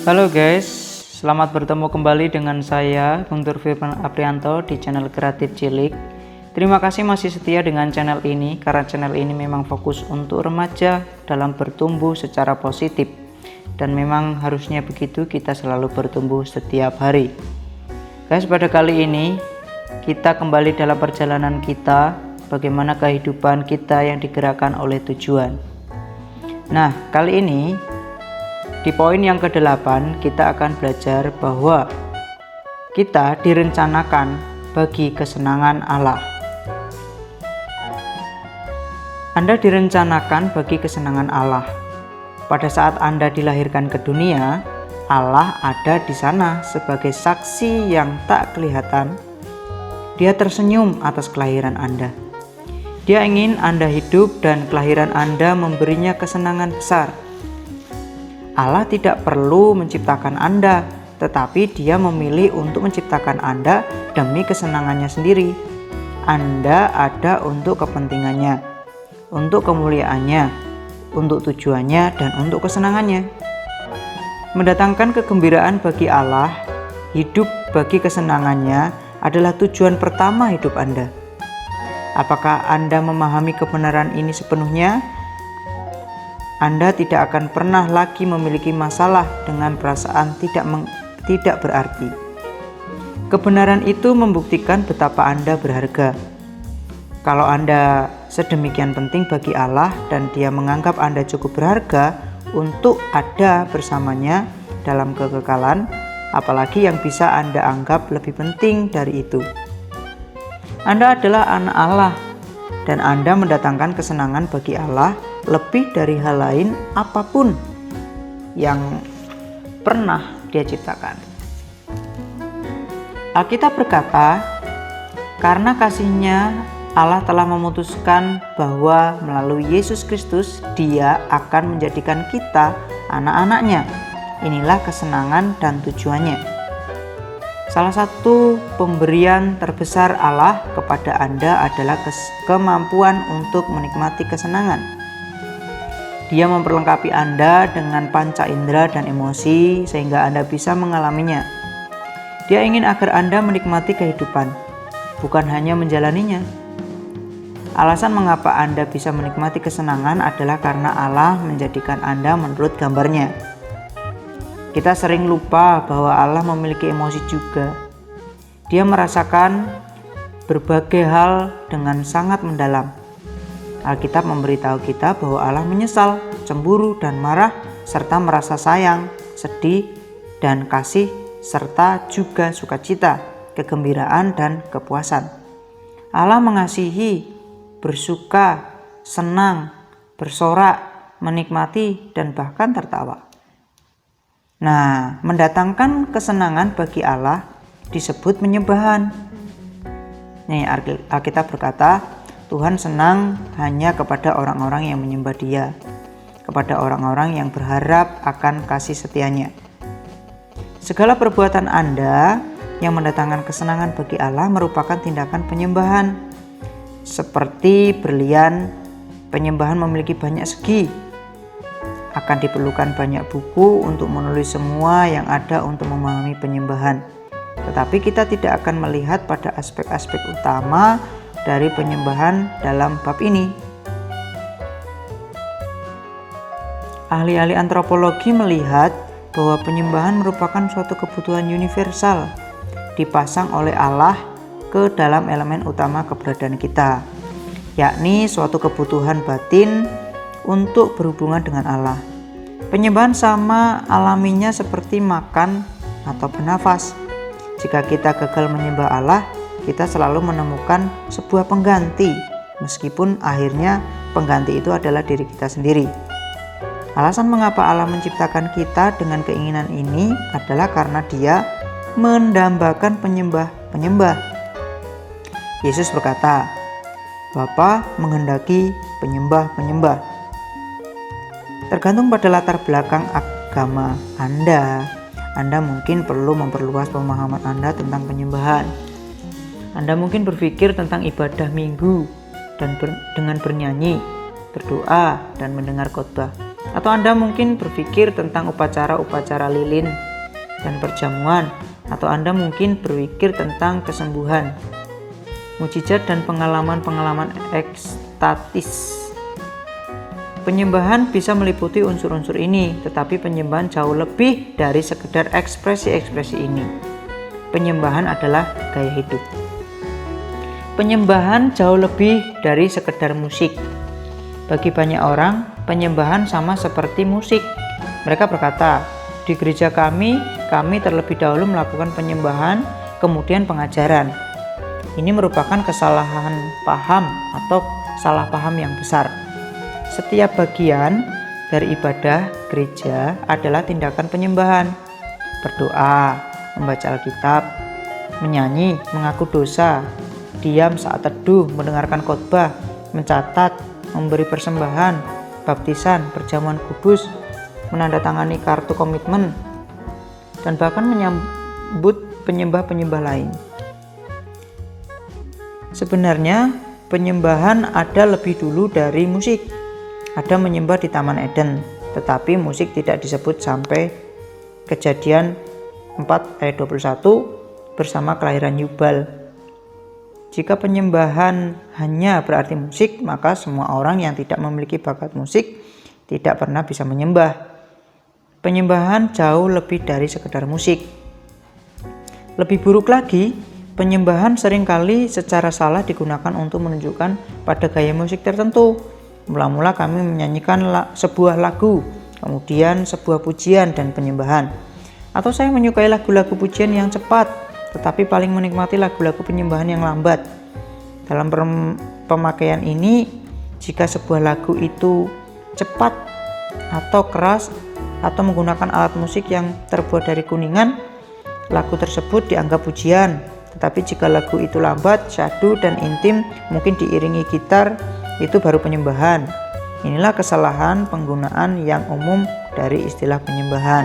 Halo guys, selamat bertemu kembali dengan saya Bung Turfirman Aprianto di channel Kreatif Cilik. Terima kasih masih setia dengan channel ini karena channel ini memang fokus untuk remaja dalam bertumbuh secara positif. Dan memang harusnya begitu, kita selalu bertumbuh setiap hari. Guys, pada kali ini kita kembali dalam perjalanan kita, bagaimana kehidupan kita yang digerakkan oleh tujuan. Nah, kali ini di poin yang ke-8 kita akan belajar bahwa kita direncanakan bagi kesenangan Allah. Anda direncanakan bagi kesenangan Allah. Pada saat Anda dilahirkan ke dunia, Allah ada di sana sebagai saksi yang tak kelihatan. Dia tersenyum atas kelahiran Anda. Dia ingin Anda hidup dan kelahiran Anda memberinya kesenangan besar. Allah tidak perlu menciptakan Anda, tetapi Dia memilih untuk menciptakan Anda demi kesenangannya sendiri. Anda ada untuk kepentingannya, untuk kemuliaannya, untuk tujuannya, dan untuk kesenangannya. Mendatangkan kegembiraan bagi Allah, hidup bagi kesenangannya adalah tujuan pertama hidup Anda. Apakah Anda memahami kebenaran ini sepenuhnya? Anda tidak akan pernah lagi memiliki masalah dengan perasaan tidak berarti. Kebenaran itu membuktikan betapa Anda berharga. Kalau Anda sedemikian penting bagi Allah dan Dia menganggap Anda cukup berharga untuk ada bersamanya dalam kekekalan, apalagi yang bisa Anda anggap lebih penting dari itu. Anda adalah anak Allah dan Anda mendatangkan kesenangan bagi Allah lebih dari hal lain apapun yang pernah Dia ciptakan. Alkitab berkata, karena kasih-Nya Allah telah memutuskan bahwa melalui Yesus Kristus Dia akan menjadikan kita anak-anak-Nya. Inilah kesenangan dan tujuannya. Salah satu pemberian terbesar Allah kepada Anda adalah kemampuan untuk menikmati kesenangan. Dia memperlengkapi Anda dengan panca indera dan emosi sehingga Anda bisa mengalaminya. Dia ingin agar Anda menikmati kehidupan, bukan hanya menjalaninya. Alasan mengapa Anda bisa menikmati kesenangan adalah karena Allah menjadikan Anda menurut gambarnya. Kita sering lupa bahwa Allah memiliki emosi juga. Dia merasakan berbagai hal dengan sangat mendalam. Alkitab memberitahu kita bahwa Allah menyesal, cemburu, dan marah, serta merasa sayang, sedih, dan kasih, serta juga sukacita, kegembiraan, dan kepuasan. Allah mengasihi, bersuka, senang, bersorak, menikmati, dan bahkan tertawa. Nah, mendatangkan kesenangan bagi Allah disebut penyembahan. Nih, Alkitab berkata, Tuhan senang hanya kepada orang-orang yang menyembah Dia, kepada orang-orang yang berharap akan kasih setia-Nya. Segala perbuatan Anda yang mendatangkan kesenangan bagi Allah merupakan tindakan penyembahan. Seperti berlian, penyembahan memiliki banyak segi. Akan diperlukan banyak buku untuk menulis semua yang ada untuk memahami penyembahan. Tetapi kita tidak akan melihat pada aspek-aspek utama dari penyembahan dalam bab ini. Ahli-ahli antropologi melihat bahwa penyembahan merupakan suatu kebutuhan universal dipasang oleh Allah ke dalam elemen utama keberadaan kita, yakni suatu kebutuhan batin untuk berhubungan dengan Allah. Penyembahan sama alaminya seperti makan atau bernafas. Jika kita gagal menyembah Allah, kita selalu menemukan sebuah pengganti, meskipun akhirnya pengganti itu adalah diri kita sendiri. Alasan mengapa Allah menciptakan kita dengan keinginan ini adalah karena Dia mendambakan penyembah-penyembah. Yesus berkata, Bapa menghendaki penyembah-penyembah. Tergantung pada latar belakang agama Anda mungkin perlu memperluas pemahaman Anda tentang penyembahan. Anda mungkin berpikir tentang ibadah minggu dan dengan bernyanyi, berdoa, dan mendengar khotbah. Atau Anda mungkin berpikir tentang upacara-upacara lilin dan perjamuan, atau Anda mungkin berpikir tentang kesembuhan, mukjizat dan pengalaman-pengalaman ekstatis. Penyembahan bisa meliputi unsur-unsur ini, tetapi penyembahan jauh lebih dari sekedar ekspresi-ekspresi ini. Penyembahan adalah gaya hidup. Penyembahan jauh lebih dari sekedar musik. Bagi banyak orang, penyembahan sama seperti musik. Mereka berkata, di gereja kami terlebih dahulu melakukan penyembahan, kemudian pengajaran. Ini merupakan kesalahan paham atau salah paham yang besar. Setiap bagian dari ibadah gereja adalah tindakan penyembahan. Berdoa, membaca Alkitab, menyanyi, mengaku dosa, diam saat teduh, mendengarkan khotbah, mencatat, memberi persembahan, baptisan, perjamuan kudus, menandatangani kartu komitmen, dan bahkan menyambut penyembah-penyembah lain. Sebenarnya, penyembahan ada lebih dulu dari musik. Ada menyembah di Taman Eden, tetapi musik tidak disebut sampai Kejadian 4 ayat 21 bersama kelahiran Yubal. Jika penyembahan hanya berarti musik, maka semua orang yang tidak memiliki bakat musik tidak pernah bisa menyembah. Penyembahan jauh lebih dari sekedar musik. Lebih buruk lagi, penyembahan seringkali secara salah digunakan untuk menunjukkan pada gaya musik tertentu. Mula-mula kami menyanyikan sebuah lagu, kemudian sebuah pujian dan penyembahan. Atau saya menyukai lagu-lagu pujian yang cepat, tetapi paling menikmati lagu-lagu penyembahan yang lambat. Dalam pemakaian ini, jika sebuah lagu itu cepat atau keras atau menggunakan alat musik yang terbuat dari kuningan, lagu tersebut dianggap pujian. Tetapi jika lagu itu lambat, syahdu dan intim, mungkin diiringi gitar, itu baru penyembahan. Inilah kesalahan penggunaan yang umum dari istilah penyembahan.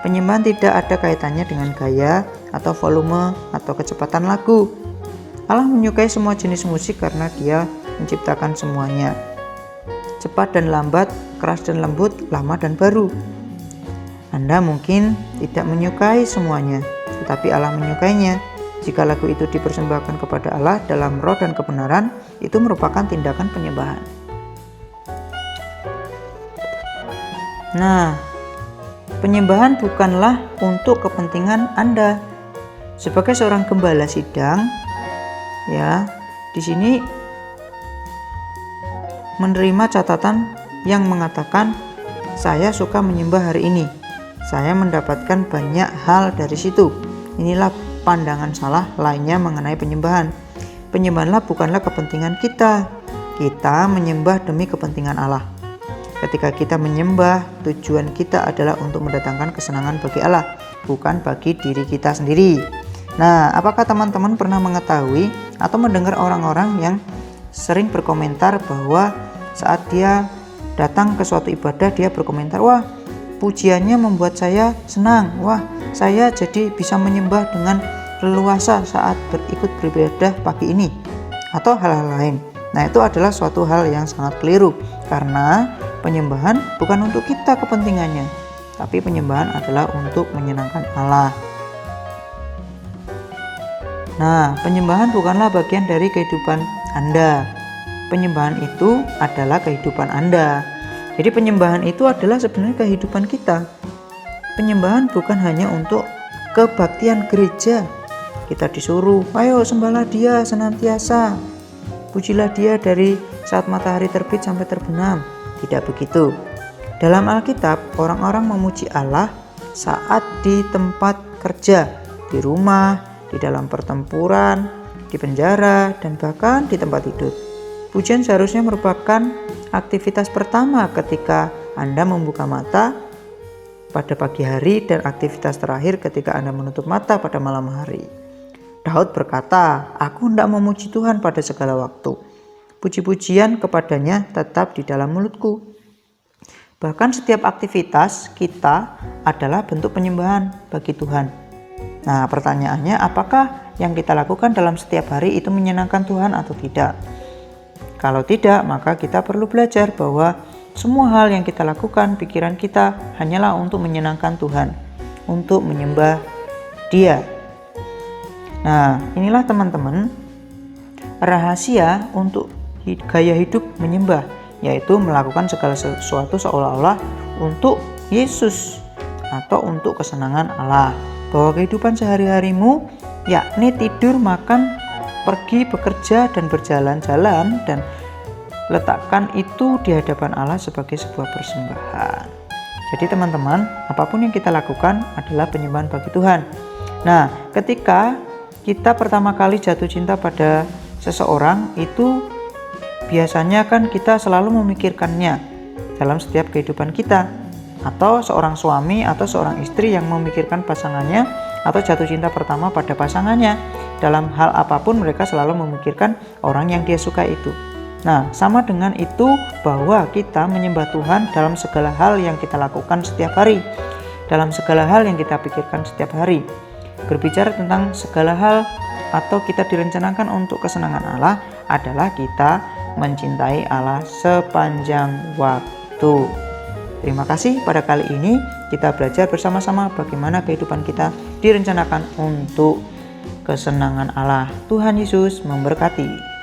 Penyembahan tidak ada kaitannya dengan gaya atau volume atau kecepatan lagu. Allah menyukai semua jenis musik karena Dia menciptakan semuanya. Cepat dan lambat, keras dan lembut, lama dan baru. Anda mungkin tidak menyukai semuanya, tetapi Allah menyukainya. Jika lagu itu dipersembahkan kepada Allah dalam roh dan kebenaran, itu merupakan tindakan penyembahan. Nah, penyembahan bukanlah untuk kepentingan Anda. Sebagai seorang gembala sidang, ya, di sini menerima catatan yang mengatakan, saya suka menyembah hari ini. Saya mendapatkan banyak hal dari situ. Inilah pandangan salah lainnya mengenai penyembahan. Penyembahanlah bukanlah kepentingan kita. Kita menyembah demi kepentingan Allah. Ketika kita menyembah, tujuan kita adalah untuk mendatangkan kesenangan bagi Allah, bukan bagi diri kita sendiri. Nah, apakah teman-teman pernah mengetahui atau mendengar orang-orang yang sering berkomentar bahwa saat dia datang ke suatu ibadah, dia berkomentar, wah, pujiannya membuat saya senang, wah, saya jadi bisa menyembah dengan leluasa saat ikut beribadah pagi ini, atau hal-hal lain. Nah, itu adalah suatu hal yang sangat keliru, karena penyembahan bukan untuk kita kepentingannya, tapi penyembahan adalah untuk menyenangkan Allah. Nah, penyembahan bukanlah bagian dari kehidupan Anda. Penyembahan itu adalah kehidupan Anda. Jadi penyembahan itu adalah sebenarnya kehidupan kita. Penyembahan bukan hanya untuk kebaktian gereja. Kita disuruh, ayo sembahlah Dia senantiasa. Pujilah Dia dari saat matahari terbit sampai terbenam. Tidak begitu. Dalam Alkitab, orang-orang memuji Allah saat di tempat kerja, di rumah, di dalam pertempuran, di penjara, dan bahkan di tempat tidur. Pujian seharusnya merupakan aktivitas pertama ketika Anda membuka mata pada pagi hari dan aktivitas terakhir ketika Anda menutup mata pada malam hari. Daud berkata, aku hendak memuji Tuhan pada segala waktu. Puji-pujian kepadanya tetap di dalam mulutku. Bahkan setiap aktivitas kita adalah bentuk penyembahan bagi Tuhan. Nah, pertanyaannya, apakah yang kita lakukan dalam setiap hari itu menyenangkan Tuhan atau tidak? Kalau tidak, maka kita perlu belajar bahwa semua hal yang kita lakukan, pikiran kita hanyalah untuk menyenangkan Tuhan, untuk menyembah Dia. Nah, inilah teman-teman rahasia untuk gaya hidup menyembah, yaitu melakukan segala sesuatu seolah-olah untuk Yesus atau untuk kesenangan Allah. Bahwa kehidupan sehari-harimu yakni tidur, makan, pergi, bekerja, dan berjalan-jalan, dan letakkan itu di hadapan Allah sebagai sebuah persembahan. Jadi teman-teman, apapun yang kita lakukan adalah penyembahan bagi Tuhan. Nah, ketika kita pertama kali jatuh cinta pada seseorang, itu biasanya kan kita selalu memikirkannya dalam setiap kehidupan kita. Atau seorang suami atau seorang istri yang memikirkan pasangannya atau jatuh cinta pertama pada pasangannya. Dalam hal apapun mereka selalu memikirkan orang yang dia suka itu. Nah, sama dengan itu bahwa kita menyembah Tuhan dalam segala hal yang kita lakukan setiap hari, dalam segala hal yang kita pikirkan setiap hari. Berbicara tentang segala hal atau kita direncanakan untuk kesenangan Allah adalah kita mencintai Allah sepanjang waktu. Terima kasih, pada kali ini kita belajar bersama-sama bagaimana kehidupan kita direncanakan untuk kesenangan Allah. Tuhan Yesus memberkati.